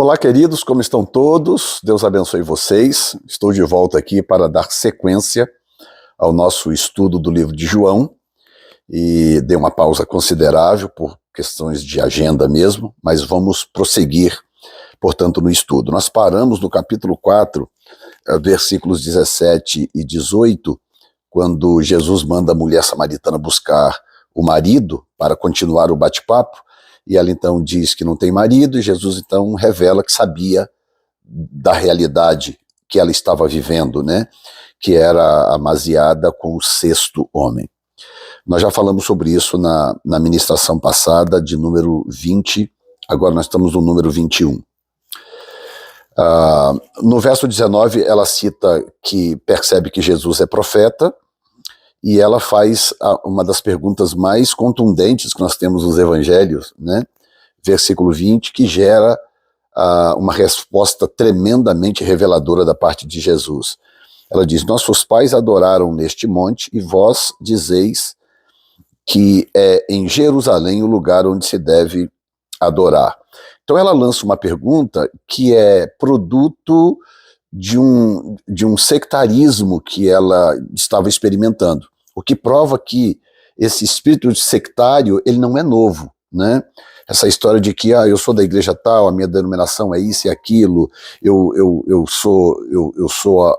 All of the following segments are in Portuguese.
Olá, queridos, como estão todos? Deus abençoe vocês. Estou de volta aqui para dar sequência ao nosso estudo do livro de João e dei uma pausa considerável por questões de agenda mesmo, mas vamos prosseguir, portanto, no estudo. Nós paramos no capítulo 4, versículos 17 e 18, quando Jesus manda a mulher samaritana buscar o marido para continuar o bate-papo, e ela então diz que não tem marido, e Jesus então revela que sabia da realidade que ela estava vivendo, né? Que era amaziada com o sexto homem. Nós já falamos sobre isso na ministração passada, de número 20, agora nós estamos no número 21. No verso 19, ela cita que percebe que Jesus é profeta, e ela faz uma das perguntas mais contundentes que nós temos nos evangelhos, né? Versículo 20, que gera uma resposta tremendamente reveladora da parte de Jesus. Ela diz: nossos pais adoraram neste monte, e vós dizeis que é em Jerusalém o lugar onde se deve adorar. Então ela lança uma pergunta que é produto de um sectarismo que ela estava experimentando, o que prova que esse espírito sectário, ele não é novo, né? Essa história de que eu sou da igreja tal, a minha denominação é isso e aquilo, eu sou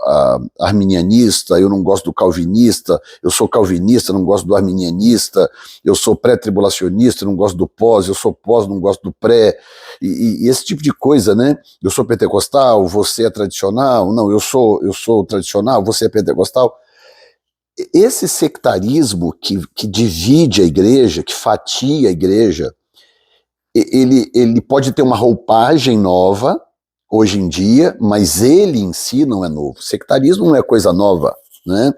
arminianista, eu não gosto do calvinista, eu sou calvinista, não gosto do arminianista, eu sou pré-tribulacionista, não gosto do pós, eu sou pós, não gosto do pré, e esse tipo de coisa, né? Eu sou pentecostal, você é tradicional, não, eu sou tradicional, você é pentecostal. Esse sectarismo que divide a igreja, que fatia a igreja, ele pode ter uma roupagem nova hoje em dia, mas ele em si não é novo. Sectarismo não é coisa nova, né?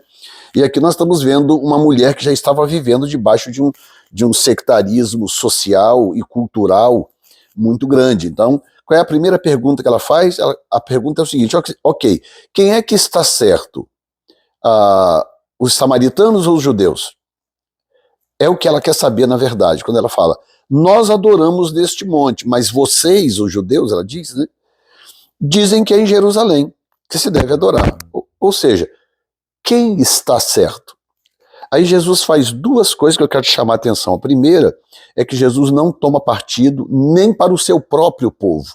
E aqui nós estamos vendo uma mulher que já estava vivendo debaixo de um sectarismo social e cultural muito grande. Então, qual é a primeira pergunta que ela faz? A pergunta é o seguinte: ok, quem é que está certo? Os samaritanos ou os judeus? É o que ela quer saber, na verdade, quando ela fala: nós adoramos neste monte, mas vocês, os judeus, ela diz, né, dizem que é em Jerusalém que se deve adorar. Ou seja, quem está certo? Aí Jesus faz duas coisas que eu quero te chamar a atenção. A primeira é que Jesus não toma partido nem para o seu próprio povo,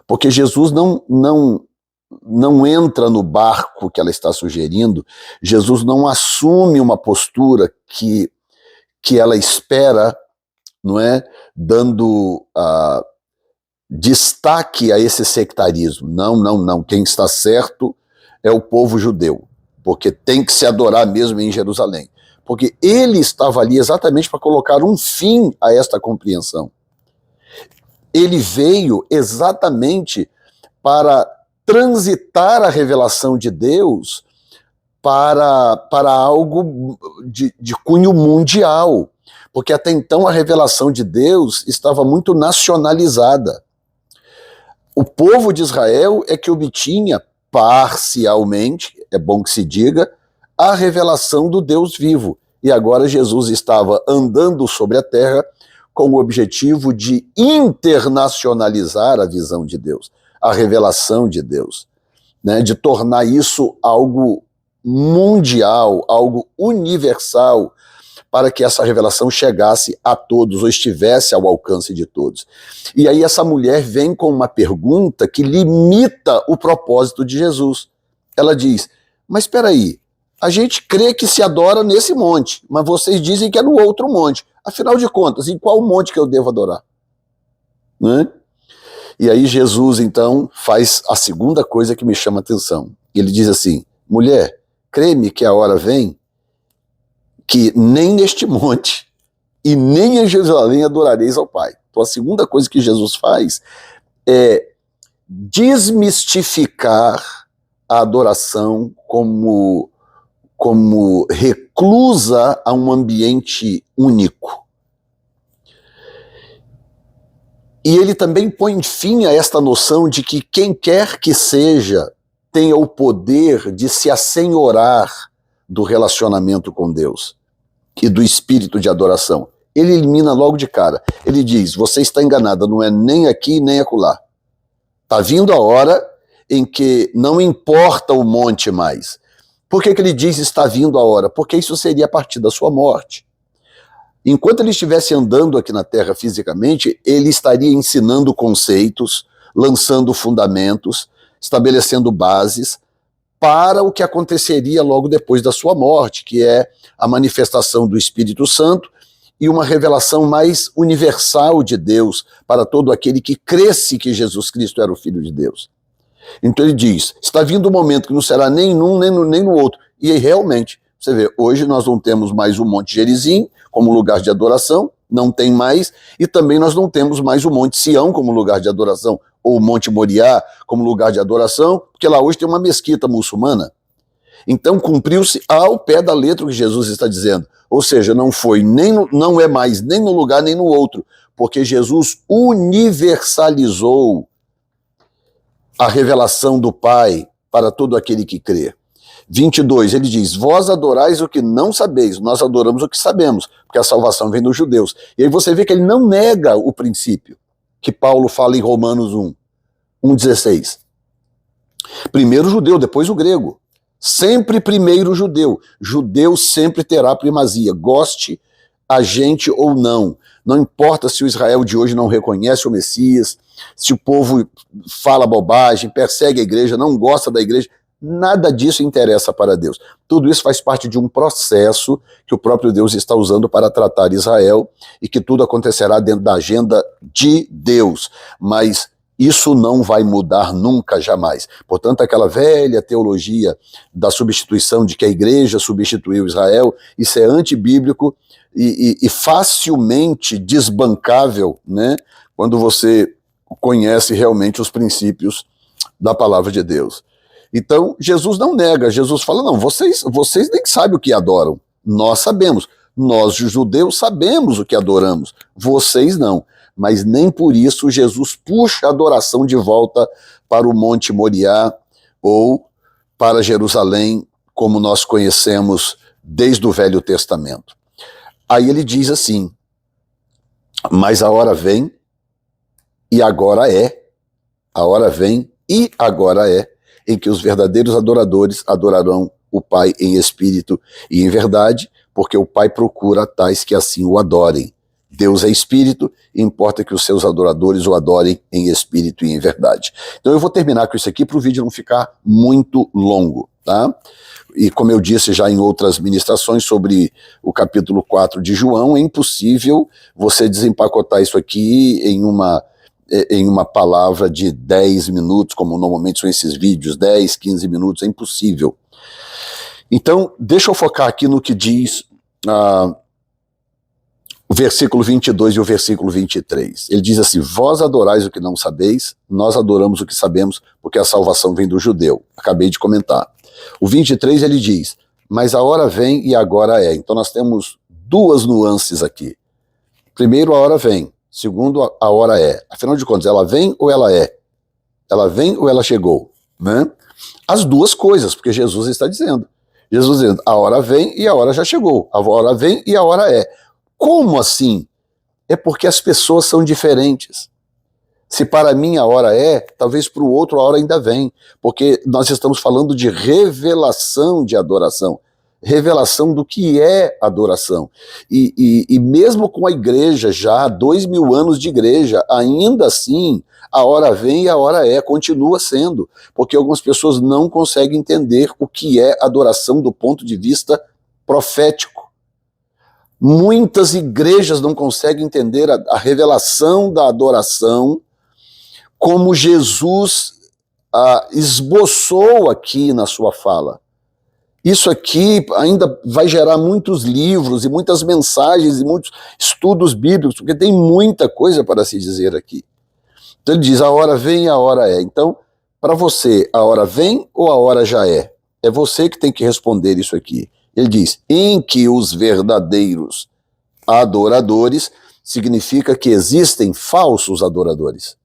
porque Jesus não entra no barco que ela está sugerindo, Jesus não assume uma postura que ela espera, não é, dando destaque a esse sectarismo. Não, quem está certo é o povo judeu, porque tem que se adorar mesmo em Jerusalém, porque ele estava ali exatamente para colocar um fim a esta compreensão. Ele veio exatamente para transitar a revelação de Deus para algo de cunho mundial, porque até então a revelação de Deus estava muito nacionalizada. O povo de Israel é que obtinha parcialmente, é bom que se diga, a revelação do Deus vivo. E agora Jesus estava andando sobre a terra com o objetivo de internacionalizar a visão de Deus, a revelação de Deus, né? De tornar isso algo mundial, algo universal, para que essa revelação chegasse a todos, ou estivesse ao alcance de todos. E aí essa mulher vem com uma pergunta que limita o propósito de Jesus. Ela diz: mas espera aí, a gente crê que se adora nesse monte, mas vocês dizem que é no outro monte. Afinal de contas, em qual monte que eu devo adorar? Né? E aí Jesus, então, faz a segunda coisa que me chama a atenção. Ele diz assim: mulher, crê-me que a hora vem que nem neste monte e nem em Jerusalém adorareis ao Pai. Então a segunda coisa que Jesus faz é desmistificar a adoração como reclusa a um ambiente único. E ele também põe fim a esta noção de que quem quer que seja tenha o poder de se assenhorar do relacionamento com Deus e do espírito de adoração. Ele elimina logo de cara. Ele diz: você está enganada, não é nem aqui nem acolá. Está vindo a hora em que não importa o monte mais. Por que ele diz está vindo a hora? Porque isso seria a partir da sua morte. Enquanto ele estivesse andando aqui na Terra fisicamente, ele estaria ensinando conceitos, lançando fundamentos, estabelecendo bases para o que aconteceria logo depois da sua morte, que é a manifestação do Espírito Santo e uma revelação mais universal de Deus para todo aquele que cresce que Jesus Cristo era o Filho de Deus. Então ele diz, está vindo um momento que não será nem num nem no outro. E aí, realmente, você vê, hoje nós não temos mais o Monte Gerizim como lugar de adoração, não tem mais, e também nós não temos mais o Monte Sião como lugar de adoração, ou o Monte Moriá como lugar de adoração, porque lá hoje tem uma mesquita muçulmana. Então cumpriu-se ao pé da letra o que Jesus está dizendo. Ou seja, não é mais nem no lugar nem no outro, porque Jesus universalizou a revelação do Pai para todo aquele que crê. 22, ele diz, vós adorais o que não sabeis, nós adoramos o que sabemos, porque a salvação vem dos judeus. E aí você vê que ele não nega o princípio que Paulo fala em Romanos 1:16. Primeiro o judeu, depois o grego. Sempre primeiro o judeu. Judeu sempre terá primazia, goste a gente ou não. Não importa se o Israel de hoje não reconhece o Messias, se o povo fala bobagem, persegue a igreja, não gosta da igreja, nada disso interessa para Deus. Tudo isso faz parte de um processo que o próprio Deus está usando para tratar Israel e que tudo acontecerá dentro da agenda de Deus. Mas isso não vai mudar nunca, jamais. Portanto, aquela velha teologia da substituição, de que a igreja substituiu Israel, isso é antibíblico e facilmente desbancável, né, quando você conhece realmente os princípios da palavra de Deus. Então, Jesus não nega, Jesus fala, não, vocês nem sabem o que adoram, nós sabemos, nós judeus sabemos o que adoramos, vocês não. Mas nem por isso Jesus puxa a adoração de volta para o Monte Moriá ou para Jerusalém, como nós conhecemos desde o Velho Testamento. Aí ele diz assim, mas a hora vem e agora é, a hora vem e agora é, em que os verdadeiros adoradores adorarão o Pai em espírito e em verdade, porque o Pai procura tais que assim o adorem. Deus é espírito e importa que os seus adoradores o adorem em espírito e em verdade. Então eu vou terminar com isso aqui para o vídeo não ficar muito longo, tá? E como eu disse já em outras ministrações sobre o capítulo 4 de João, é impossível você desempacotar isso aqui em uma palavra de 10 minutos, como normalmente são esses vídeos, 10, 15 minutos, é impossível. Então, deixa eu focar aqui no que diz o versículo 22 e o versículo 23. Ele diz assim, vós adorais o que não sabeis, nós adoramos o que sabemos, porque a salvação vem do judeu. Acabei de comentar. O 23 ele diz, mas a hora vem e agora é. Então nós temos duas nuances aqui. Primeiro, a hora vem. Segundo, a hora é. Afinal de contas, ela vem ou ela é? Ela vem ou ela chegou? Né? As duas coisas, porque Jesus está dizendo. Jesus dizendo, a hora vem e a hora já chegou. A hora vem e a hora é. Como assim? É porque as pessoas são diferentes. Se para mim a hora é, talvez para o outro a hora ainda vem. Porque nós estamos falando de revelação de adoração. Revelação do que é adoração. E mesmo com a igreja já, 2000 anos de igreja, ainda assim, a hora vem e a hora é, continua sendo. Porque algumas pessoas não conseguem entender o que é adoração do ponto de vista profético. Muitas igrejas não conseguem entender a revelação da adoração como Jesus esboçou aqui na sua fala. Isso aqui ainda vai gerar muitos livros e muitas mensagens e muitos estudos bíblicos, porque tem muita coisa para se dizer aqui. Então ele diz, a hora vem e a hora é. Então, para você, a hora vem ou a hora já é? É você que tem que responder isso aqui. Ele diz, em que os verdadeiros adoradores, significa que existem falsos adoradores.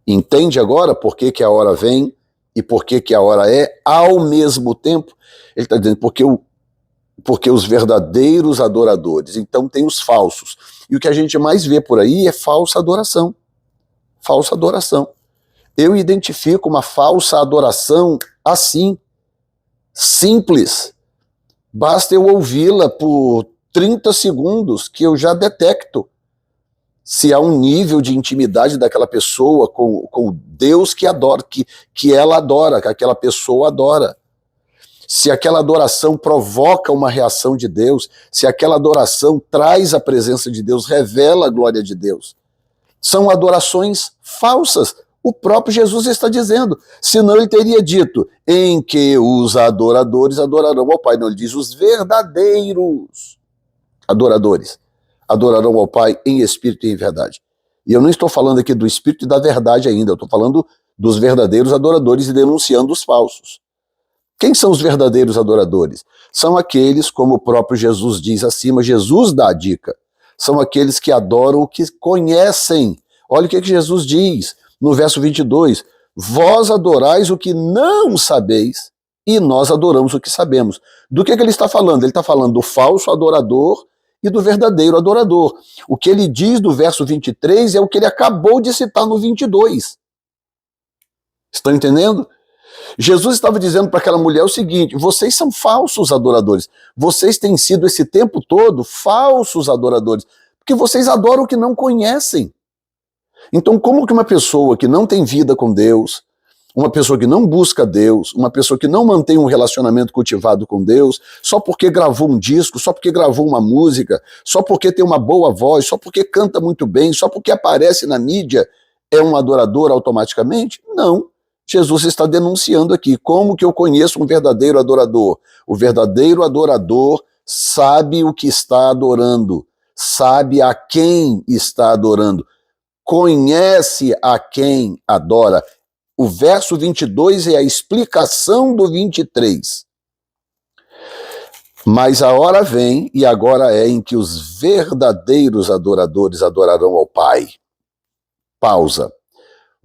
Entende agora por que que a hora vem e por que que a hora é ao mesmo tempo? Ele está dizendo porque os verdadeiros adoradores, então tem os falsos. E o que a gente mais vê por aí é falsa adoração. Falsa adoração. Eu identifico uma falsa adoração assim, simples. Basta eu ouvi-la por 30 segundos que eu já detecto se há um nível de intimidade daquela pessoa com o Deus que adora, que ela adora, que aquela pessoa adora. Se aquela adoração provoca uma reação de Deus, se aquela adoração traz a presença de Deus, revela a glória de Deus. São adorações falsas. O próprio Jesus está dizendo, senão ele teria dito, em que os adoradores adorarão ao Pai. Não, ele diz, os verdadeiros adoradores adorarão ao Pai em espírito e em verdade. E eu não estou falando aqui do espírito e da verdade ainda, eu estou falando dos verdadeiros adoradores e denunciando os falsos. Quem são os verdadeiros adoradores? São aqueles, como o próprio Jesus diz acima, Jesus dá a dica. São aqueles que adoram o que conhecem. Olha o que Jesus diz no verso 22. Vós adorais o que não sabeis e nós adoramos o que sabemos. Do que ele está falando? Ele está falando do falso adorador e do verdadeiro adorador. O que ele diz do verso 23 é o que ele acabou de citar no 22. Estão entendendo? Jesus estava dizendo para aquela mulher o seguinte, vocês são falsos adoradores, vocês têm sido esse tempo todo falsos adoradores, porque vocês adoram o que não conhecem. Então como que uma pessoa que não tem vida com Deus, uma pessoa que não busca Deus, uma pessoa que não mantém um relacionamento cultivado com Deus, só porque gravou um disco, só porque gravou uma música, só porque tem uma boa voz, só porque canta muito bem, só porque aparece na mídia, é um adorador automaticamente? Não. Jesus está denunciando aqui, como que eu conheço um verdadeiro adorador? O verdadeiro adorador sabe o que está adorando, sabe a quem está adorando, conhece a quem adora. O verso 22 é a explicação do 23. Mas a hora vem, e agora é, em que os verdadeiros adoradores adorarão ao Pai. Pausa.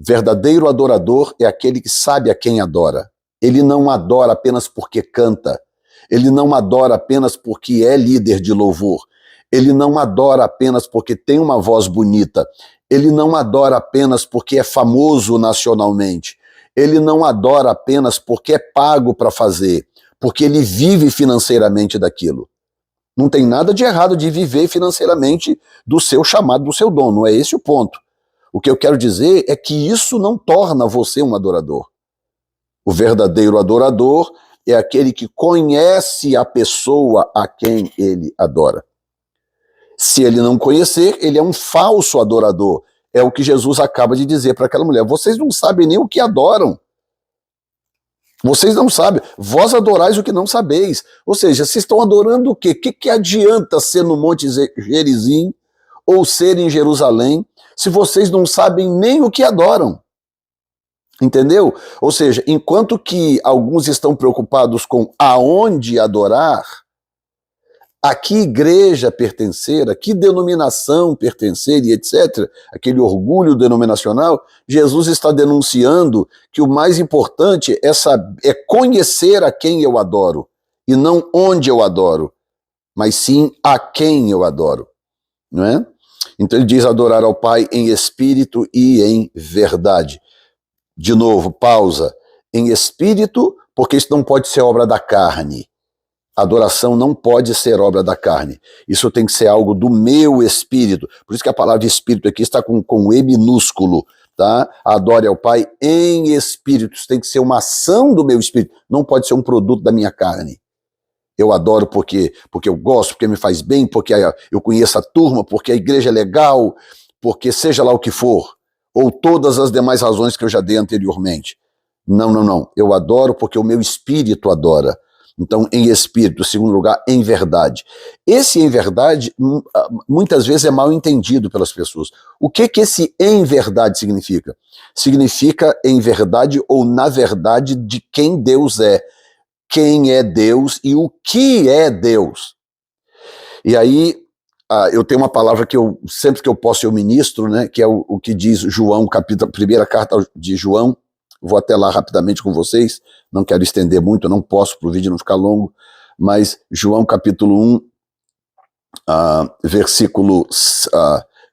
Verdadeiro adorador é aquele que sabe a quem adora. Ele não adora apenas porque canta. Ele não adora apenas porque é líder de louvor. Ele não adora apenas porque tem uma voz bonita. Ele não adora apenas porque é famoso nacionalmente. Ele não adora apenas porque é pago para fazer, porque ele vive financeiramente daquilo. Não tem nada de errado de viver financeiramente do seu chamado, do seu dom. Não é esse o ponto. O que eu quero dizer é que isso não torna você um adorador. O verdadeiro adorador é aquele que conhece a pessoa a quem ele adora. Se ele não conhecer, ele é um falso adorador. É o que Jesus acaba de dizer para aquela mulher. Vocês não sabem nem o que adoram. Vocês não sabem. Vós adorais o que não sabeis. Ou seja, vocês estão adorando o quê? O que adianta ser no Monte Gerizim ou ser em Jerusalém se vocês não sabem nem o que adoram? Entendeu? Ou seja, enquanto que alguns estão preocupados com aonde adorar, a que igreja pertencer, a que denominação pertencer e etc., aquele orgulho denominacional, Jesus está denunciando que o mais importante é conhecer a quem eu adoro, e não onde eu adoro, mas sim a quem eu adoro, não é? Então ele diz adorar ao Pai em espírito e em verdade. De novo, pausa. Em espírito, porque isso não pode ser obra da carne. Adoração não pode ser obra da carne. Isso tem que ser algo do meu espírito. Por isso que a palavra espírito aqui está com E minúsculo, tá? Adore ao Pai em espírito. Isso tem que ser uma ação do meu espírito. Não pode ser um produto da minha carne. Eu adoro porque eu gosto, porque me faz bem, porque eu conheço a turma, porque a igreja é legal, porque seja lá o que for, ou todas as demais razões que eu já dei anteriormente. Não. Eu adoro porque o meu espírito adora. Então, em espírito, segundo lugar, em verdade. Esse em verdade, muitas vezes é mal entendido pelas pessoas. O que esse em verdade significa? Significa em verdade ou na verdade de quem Deus é. Quem é Deus e o que é Deus. E aí, eu tenho uma palavra que sempre que eu posso eu ministro, né, que é o que diz João, primeira carta de João, vou até lá rapidamente com vocês, não quero estender muito, não posso para o vídeo não ficar longo, mas João capítulo 1, versículo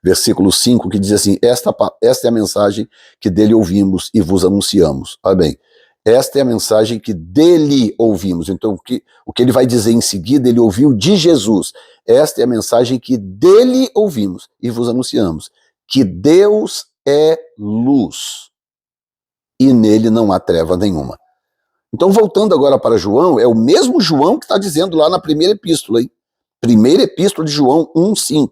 versículo 5, que diz assim, esta é a mensagem que dele ouvimos e vos anunciamos. Olha bem, esta é a mensagem que dele ouvimos. Então, o que ele vai dizer em seguida, ele ouviu de Jesus. Esta é a mensagem que dele ouvimos e vos anunciamos, que Deus é luz e nele não há treva nenhuma. Então, voltando agora para João, é o mesmo João que está dizendo lá na primeira epístola, hein? Primeira epístola de João 1,5.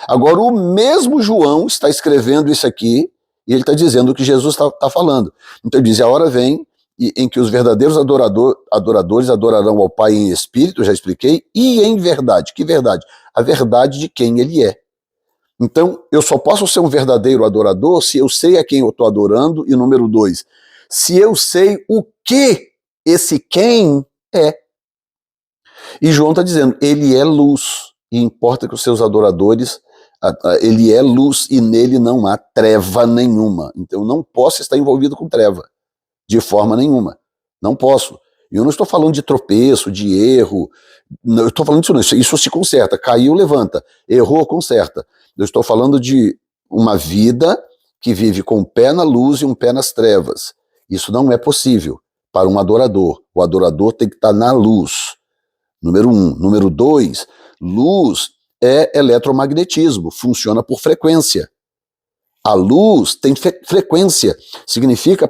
Agora, o mesmo João está escrevendo isso aqui e ele está dizendo o que Jesus está falando. Então, ele diz, a hora vem em que os verdadeiros adoradores adorarão ao Pai em espírito, já expliquei, e em verdade. Que verdade? A verdade de quem ele é. Então, eu só posso ser um verdadeiro adorador se eu sei a quem eu estou adorando, e número 2, se eu sei o que esse quem é. E João está dizendo, ele é luz, e importa que os seus adoradores, ele é luz e nele não há treva nenhuma. Então eu não posso estar envolvido com treva, de forma nenhuma. Não posso. E eu não estou falando de tropeço, de erro, eu estou falando disso não, isso se conserta, caiu, levanta, errou, conserta. Eu estou falando de uma vida que vive com um pé na luz e um pé nas trevas. Isso não é possível para um adorador. O adorador tem que estar na luz. Número 1. Número 2, luz é eletromagnetismo, funciona por frequência. A luz tem frequência, significa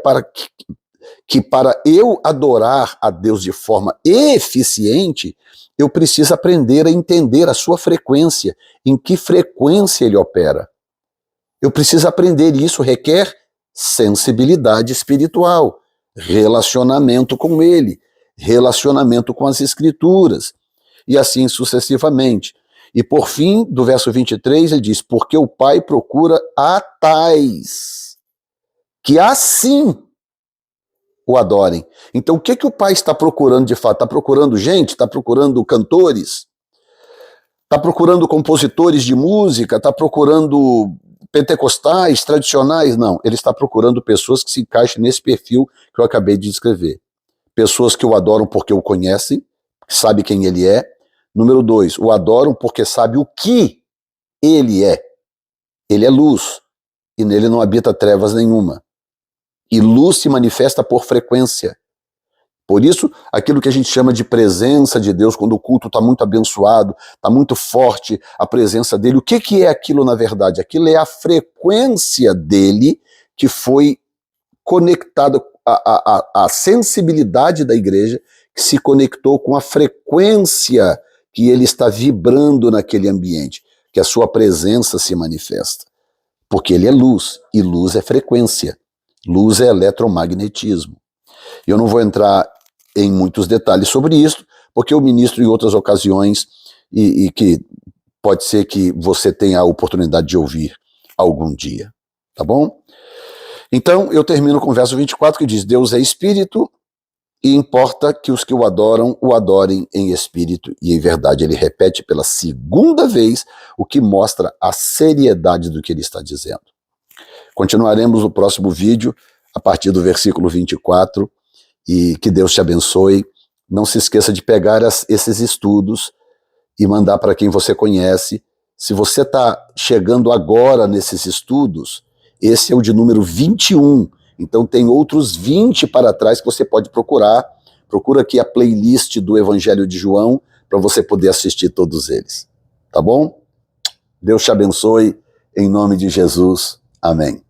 que para eu adorar a Deus de forma eficiente, eu preciso aprender a entender a sua frequência, em que frequência ele opera. Eu preciso aprender, e isso requer sensibilidade espiritual, relacionamento com ele, relacionamento com as escrituras, e assim sucessivamente. E por fim, do verso 23, ele diz, porque o Pai procura a tais, que assim o adorem. Então o que o Pai está procurando de fato? Está procurando gente? Está procurando cantores? Está procurando compositores de música? Está procurando pentecostais, tradicionais? Não, ele está procurando pessoas que se encaixem nesse perfil que eu acabei de descrever. Pessoas que o adoram porque o conhecem, sabem quem ele é. Número 2, o adoram porque sabe o que ele é. Ele é luz, e nele não habita trevas nenhuma. E luz se manifesta por frequência. Por isso, aquilo que a gente chama de presença de Deus, quando o culto está muito abençoado, está muito forte a presença dele, o que é aquilo na verdade? Aquilo é a frequência dele que foi conectada, a sensibilidade da igreja que se conectou com a frequência que ele está vibrando naquele ambiente, que a sua presença se manifesta. Porque ele é luz, e luz é frequência. Luz é eletromagnetismo. Eu não vou entrar em muitos detalhes sobre isso, porque eu ministro em outras ocasiões e que pode ser que você tenha a oportunidade de ouvir algum dia. Tá bom? Então, eu termino com o verso 24, que diz, Deus é espírito e importa que os que o adorem em espírito e em verdade. Ele repete pela segunda vez, o que mostra a seriedade do que ele está dizendo. Continuaremos no próximo vídeo, a partir do versículo 24, e que Deus te abençoe. Não se esqueça de pegar esses estudos e mandar para quem você conhece. Se você está chegando agora nesses estudos, esse é o de número 21, então tem outros 20 para trás que você pode procurar. Procura aqui a playlist do Evangelho de João para você poder assistir todos eles. Tá bom? Deus te abençoe, em nome de Jesus. Amém.